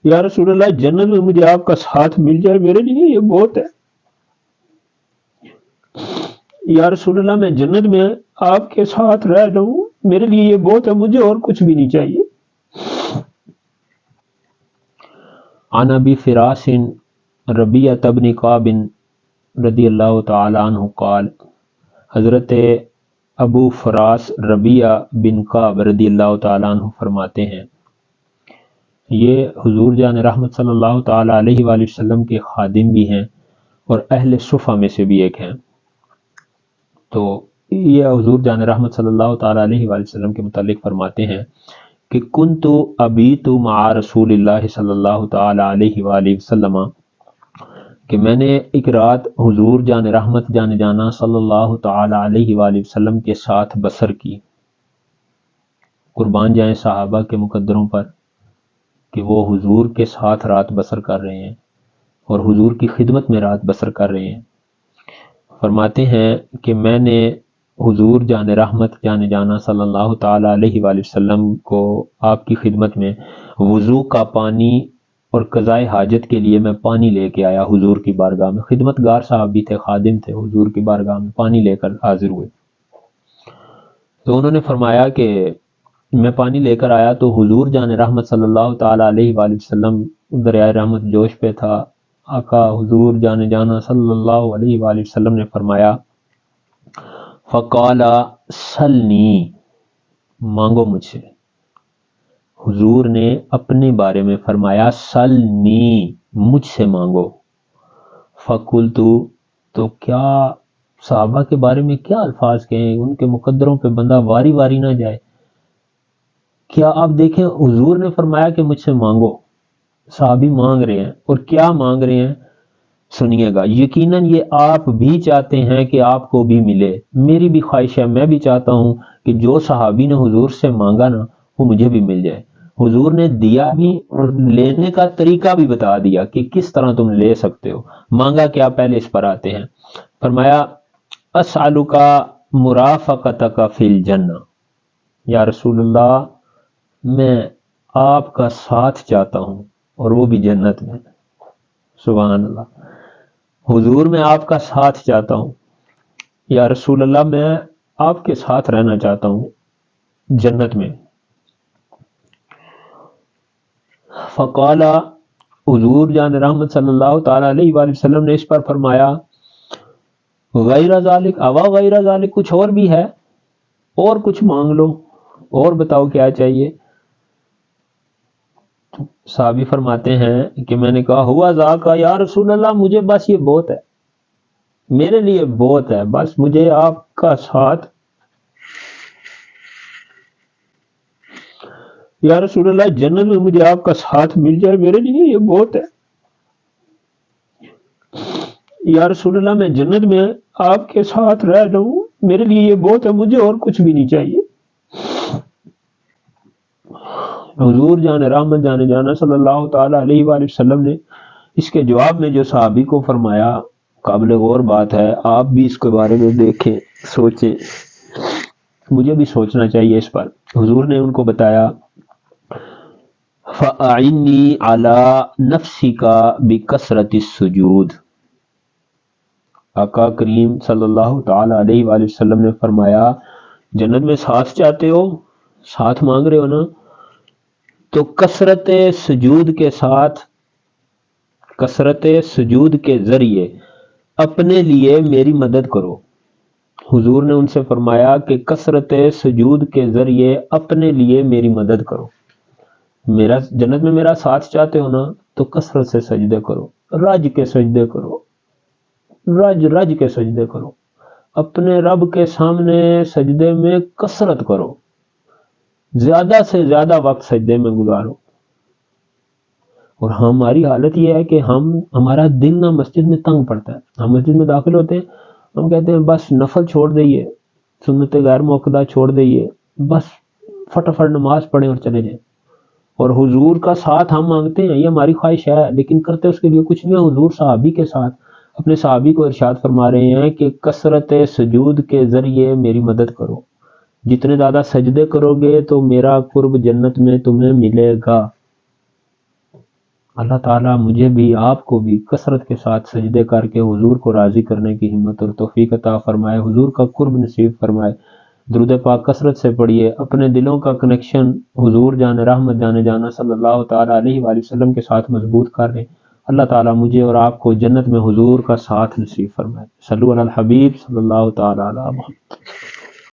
یا رسول اللہ جنت میں مجھے آپ کا ساتھ مل جائے میرے لیے یہ بہت ہے۔ یا رسول اللہ میں جنت میں آپ کے ساتھ رہ لوں میرے لیے یہ بہت ہے، مجھے اور کچھ بھی نہیں چاہیے۔ عن ابی فراس ربیعۃ بن کعب رضی اللہ تعالی عنہ قال، حضرت ابو فراس ربیعہ بن کعب رضی اللہ تعالی عنہ فرماتے ہیں، یہ حضور جان رحمت صلی اللہ تعالی علیہ وآلہ وسلم کے خادم بھی ہیں اور اہل صفہ میں سے بھی ایک ہیں۔ تو یہ حضور جان رحمت صلی اللہ تعالی علیہ وآلہ وسلم کے متعلق فرماتے ہیں کہ کنت ابیت مع رسول اللہ صلی اللہ تعالی علیہ وآلہ وسلم، کہ میں نے ایک رات حضور جان رحمت جان جانا صلی اللہ تعالی علیہ وآلہ وسلم کے ساتھ بسر کی۔ قربان جائیں صحابہ کے مقدروں پر کہ وہ حضور کے ساتھ رات بسر کر رہے ہیں اور حضور کی خدمت میں رات بسر کر رہے ہیں۔ فرماتے ہیں کہ میں نے حضور جان رحمت جان جانا صلی اللہ تعالی علیہ وآلہ وسلم کو آپ کی خدمت میں وضو کا پانی اور قضائے حاجت کے لیے میں پانی لے کے آیا حضور کی بارگاہ میں۔ خدمت گار صاحب بھی تھے، خادم تھے، حضور کی بارگاہ میں پانی لے کر حاضر ہوئے۔ تو انہوں نے فرمایا کہ میں پانی لے کر آیا تو حضور جان رحمت صلی اللہ تعالی علیہ وآلہ وسلم دریائے رحمت جوش پہ تھا۔ آقا حضور جان جانا صلی اللہ علیہ وآلہ وسلم نے فرمایا فقال سلنی، مانگو مجھ سے۔ حضور نے اپنے بارے میں فرمایا سلنی، مجھ سے مانگو۔ فقلت، تو کیا صحابہ کے بارے میں کیا الفاظ کہیں، ان کے مقدروں پہ بندہ واری واری نہ جائے۔ کیا آپ دیکھیں حضور نے فرمایا کہ مجھ سے مانگو، صحابی مانگ رہے ہیں، اور کیا مانگ رہے ہیں سنیے گا۔ یقیناً یہ آپ بھی چاہتے ہیں کہ آپ کو بھی ملے، میری بھی خواہش ہے، میں بھی چاہتا ہوں کہ جو صحابی نے حضور سے مانگا نا وہ مجھے بھی مل جائے۔ حضور نے دیا بھی اور لینے کا طریقہ بھی بتا دیا کہ کس طرح تم لے سکتے ہو۔ مانگا کیا، پہلے اس پر آتے ہیں۔ فرمایا اسألک مرافقتک فی الجنہ، یا رسول اللہ میں آپ کا ساتھ چاہتا ہوں اور وہ بھی جنت میں۔ سبحان اللہ، حضور میں آپ کا ساتھ چاہتا ہوں، یا رسول اللہ میں آپ کے ساتھ رہنا چاہتا ہوں جنت میں۔ فقال، حضور جان رحمت صلی اللہ تعالی علیہ وآلہ وسلم نے اس پر فرمایا غیر ذالک، اوا غیر ذالک، کچھ اور بھی ہے، اور کچھ مانگ لو، اور بتاؤ کیا چاہیے۔ صحابی فرماتے ہیں کہ میں نے کہا ہوا ذاک یا رسول اللہ، مجھے بس یہ بہت ہے، میرے لیے بہت ہے، بس مجھے آپ کا ساتھ۔ یا رسول اللہ جنت میں مجھے آپ کا ساتھ مل جائے میرے لیے یہ بہت ہے۔ یا رسول اللہ میں جنت میں آپ کے ساتھ رہ لوں میرے لیے یہ بہت ہے، مجھے اور کچھ بھی نہیں چاہیے۔ حضور جان رحمت جان جانا صلی اللہ تعالی علیہ وآلہ وسلم نے اس کے جواب میں جو صحابی کو فرمایا، قابل غور بات ہے، آپ بھی اس کے بارے میں دیکھیں، سوچیں، مجھے بھی سوچنا چاہیے اس پر۔ حضور نے ان کو بتایا فَأَعِنِّي عَلَى نَفْسِكَ بِكَثْرَةِ السُّجُودِ، آقا کریم صلی اللہ تعالی علیہ وآلہ وسلم نے فرمایا جنت میں ساتھ چاہتے ہو، ساتھ مانگ رہے ہو نا، تو کثرت سجود کے ساتھ، کثرت سجود کے ذریعے اپنے لیے میری مدد کرو۔ حضور نے ان سے فرمایا کہ کثرت سجود کے ذریعے اپنے لیے میری مدد کرو۔ میرا جنت میں میرا ساتھ چاہتے ہو نا تو کثرت سے سجدے کرو، رج کے سجدے کرو، رج کے سجدے کرو، اپنے رب کے سامنے سجدے میں کثرت کرو، زیادہ سے زیادہ وقت سجدے میں گزارو۔ اور ہماری حالت یہ ہے کہ ہمارا دل نہ مسجد میں تنگ پڑتا ہے، ہم مسجد میں داخل ہوتے ہیں، ہم کہتے ہیں بس نفل چھوڑ دئیے، سنت غیر موقدہ چھوڑ دئیے، بس فٹافٹ نماز پڑھیں اور چلے جائیں۔ اور حضور کا ساتھ ہم مانگتے ہیں، یہ ہماری خواہش ہے، لیکن کرتے اس کے لیے کچھ نہیں۔ حضور صحابی کے ساتھ اپنے صحابی کو ارشاد فرما رہے ہیں کہ کثرت سجود کے ذریعے میری مدد کرو، جتنے زیادہ سجدے کرو گے تو میرا قرب جنت میں تمہیں ملے گا۔ اللہ تعالیٰ مجھے بھی آپ کو بھی کثرت کے ساتھ سجدے کر کے حضور کو راضی کرنے کی ہمت اور توفیق عطا فرمائے، حضور کا قرب نصیب فرمائے۔ درود پاک کثرت سے پڑھیے، اپنے دلوں کا کنیکشن حضور جان رحمت جانا صلی اللہ تعالیٰ علیہ وآلہ وسلم کے ساتھ مضبوط کر لیں۔ اللہ تعالیٰ مجھے اور آپ کو جنت میں حضور کا ساتھ نصیب فرمائے۔ صلو علی الحبیب صلی اللہ تعالیٰ علیہ وسلم۔